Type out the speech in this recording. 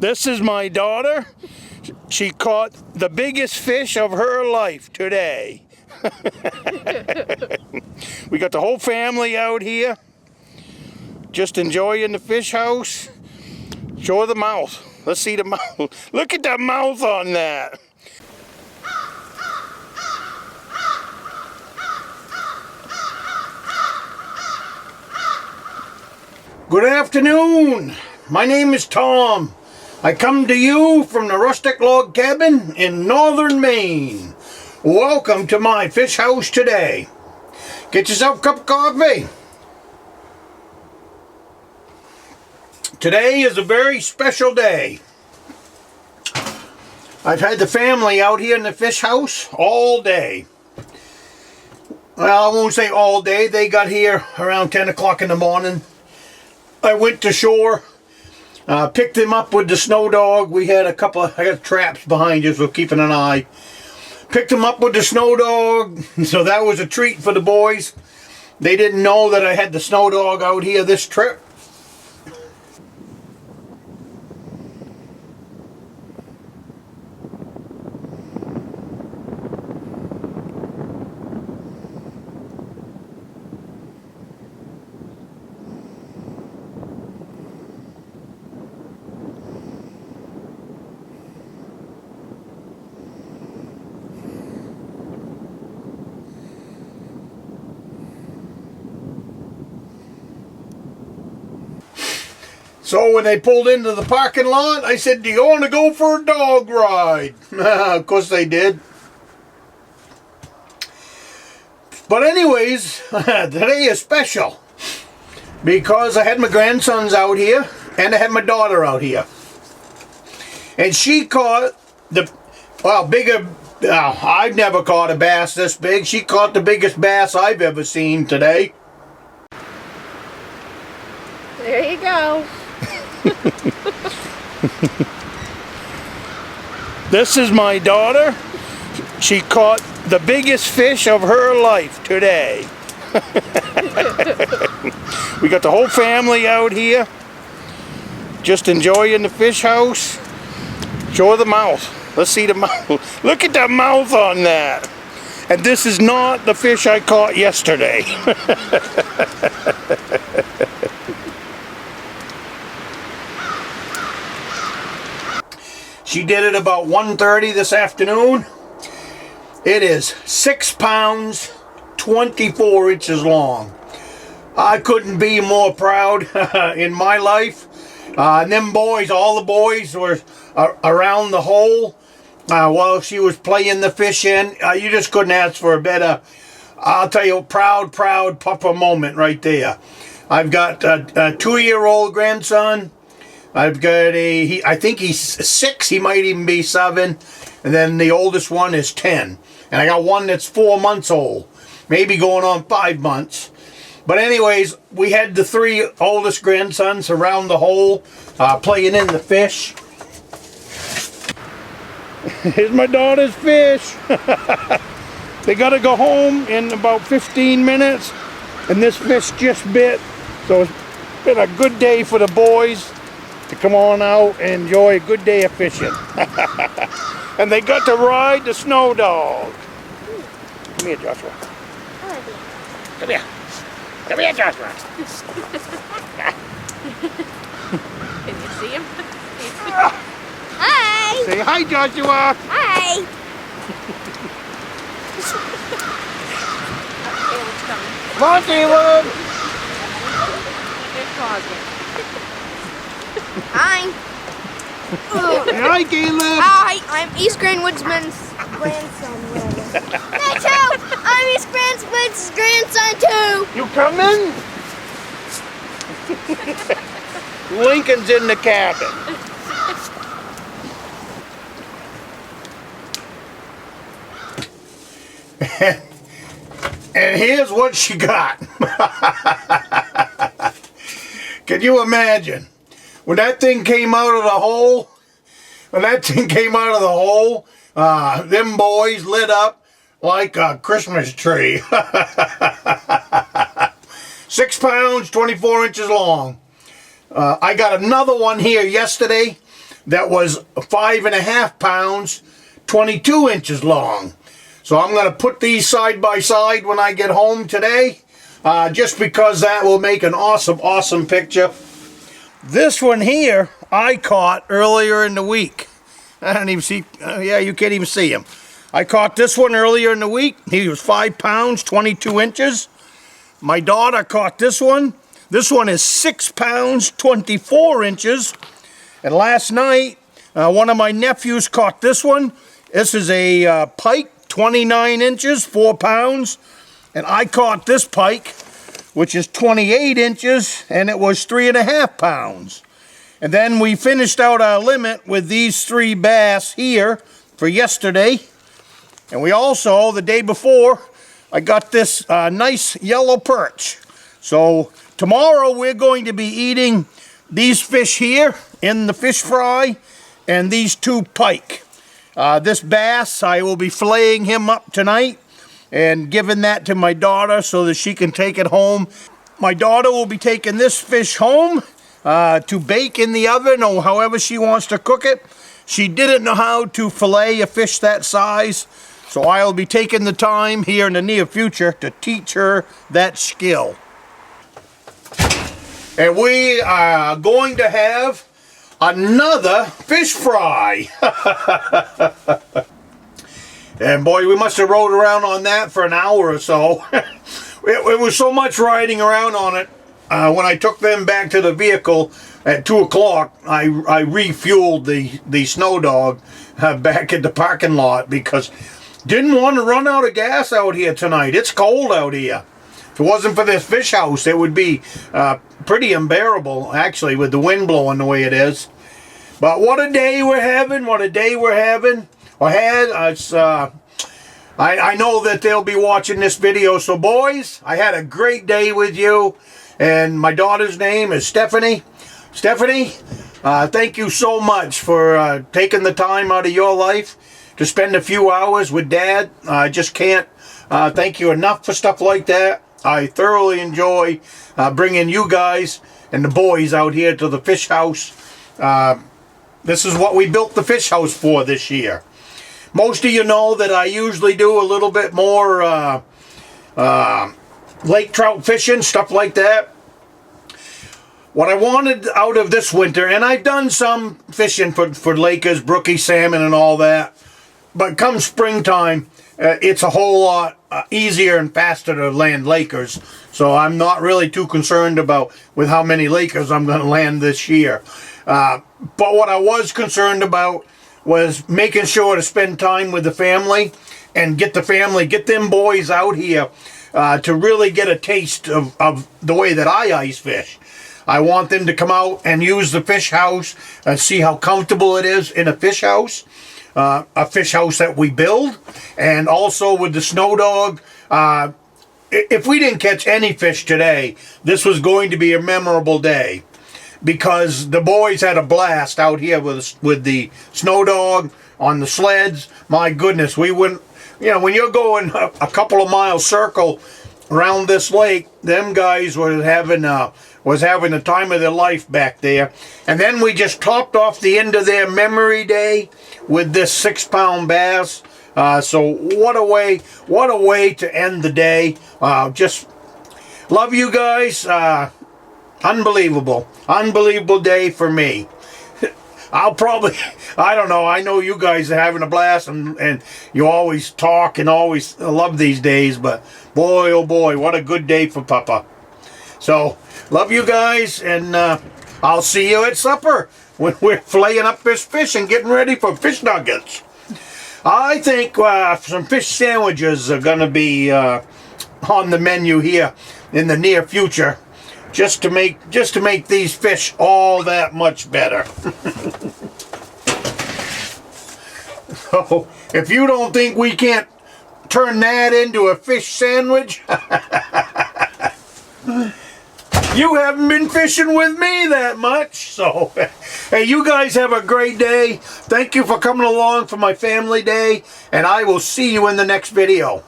This is my daughter. She caught the biggest fish of her life today. We got the whole family out here, just enjoying the fish house. Show her the mouth. Let's see the mouth. Look at the mouth on that. Good afternoon. My name is Tom. I come to you from the Rustic log cabin in Northern Maine. Welcome to my fish house today. Get yourself a cup of coffee. Today is a very special day. I've had the family out here in the fish house all day. Well, I won't say all day. They got here around 10 o'clock in the morning. I went to shore, picked them up with the snow dog. We had I got traps behind you, so keeping an eye. Picked them up with the snow dog, so that was a treat for the boys. They didn't know that I had the snow dog out here this trip. So when they pulled into the parking lot, I said, "Do you want to go for a dog ride?" Of course they did. But anyways, today is special because I had my grandsons out here and I had my daughter out here. And she caught I've never caught a bass this big. She caught the biggest bass I've ever seen today. There you go. This is my daughter. She caught the biggest fish of her life today. We got the whole family out here, just enjoying the fish house. Show her the mouth. Let's see the mouth. Look at the mouth on that. And this is not the fish I caught yesterday. She did it about 1:30 this afternoon. It is 6 pounds, 24 inches long. I couldn't be more proud in my life. And them boys, all the boys were around the hole while she was playing the fish in. You just couldn't ask for a better, I'll tell you, proud papa moment right there. I've got a 2-year-old grandson. I've got I think he's 6, he might even be 7. And then the oldest one is 10. And I got one that's 4 months old, maybe going on 5 months. But anyways, we had the 3 oldest grandsons around the hole, playing in the fish. Here's my daughter's fish. They got to go home in about 15 minutes. And this fish just bit. So it's been a good day for the boys to come on out and enjoy a good day of fishing. And they got to ride the snow dog. Come here, Joshua. Come here. Come here, Joshua. Can you see him? Hi! Say hi, Joshua. Hi! Come on, Caleb. Hi! Hi, Caleb. Hi! I'm East Grand Woodsman's grandson. Me too! I'm East Grand Woodsman's grandson too! You coming? Lincoln's in the cabin. And here's what she got. Can you imagine? When that thing came out of the hole, them boys lit up like a Christmas tree. 6 pounds, 24 inches long. I got another one here yesterday that was 5.5 pounds, 22 inches long. So I'm going to put these side by side when I get home today, just because that will make an awesome, awesome picture. This one here I caught earlier in the week. I don't even see, yeah, you can't even see him. I caught this one earlier in the week. He was 5 pounds, 22 inches. My daughter caught this one. This one is 6 pounds, 24 inches. And last night, one of my nephews caught this one. This is a pike, 29 inches, 4 pounds. And I caught this pike, which is 28 inches, and it was 3.5 pounds. And then we finished out our limit with these 3 bass here for yesterday. And we also, the day before, I got this nice yellow perch. So tomorrow we're going to be eating these fish here in the fish fry and these 2 pike. This bass, I will be filleting him up tonight and giving that to my daughter so that she can take it home. My daughter will be taking this fish home to bake in the oven or however she wants to cook it. She didn't know how to fillet a fish that size, so I'll be taking the time here in the near future to teach her that skill. And we are going to have another fish fry. And boy, we must have rode around on that for an hour or so. It was so much riding around on it. When I took them back to the vehicle at 2 o'clock, I refueled the snow dog back at the parking lot because didn't want to run out of gas out here tonight. It's cold out here. If it wasn't for this fish house, it would be pretty unbearable, actually, with the wind blowing the way it is. But what a day we're having, what a day we're having, or had. I know that they'll be watching this video, so boys, I had a great day with you, and my daughter's name is Stephanie. Stephanie, thank you so much for taking the time out of your life to spend a few hours with Dad. I just can't thank you enough for stuff like that. I thoroughly enjoy bringing you guys and the boys out here to the fish house. This is what we built the fish house for this year. Most of you know that I usually do a little bit more lake trout fishing, stuff like that. What I wanted out of this winter, and I've done some fishing for lakers, brookie salmon and all that, but come springtime, it's a whole lot easier and faster to land lakers. So I'm not really too concerned about with how many lakers I'm going to land this year. But what I was concerned about was making sure to spend time with the family and get them boys out here to really get a taste of the way that I ice fish. I want them to come out and use the fish house and see how comfortable it is in a fish house that we build. And also with the snow dog, if we didn't catch any fish today, this was going to be a memorable day, because the boys had a blast out here with the snow dog on the sleds. My goodness, we wouldn't, when you're going a couple of mile circle around this lake, them guys were having the time of their life back there. And then we just topped off the end of their memory day with this 6-pound bass. So what a way to end the day. Just love you guys. Unbelievable day for me. I don't know, I know you guys are having a blast and you always talk and always love these days, but boy, oh boy, what a good day for Papa. So, love you guys, and I'll see you at supper when we're filleting up this fish and getting ready for fish nuggets. I think some fish sandwiches are going to be on the menu here in the near future, just to make these fish all that much better. So, if you don't think we can't turn that into a fish sandwich, you haven't been fishing with me that much. So, hey, you guys have a great day. Thank you for coming along for my family day, and I will see you in the next video.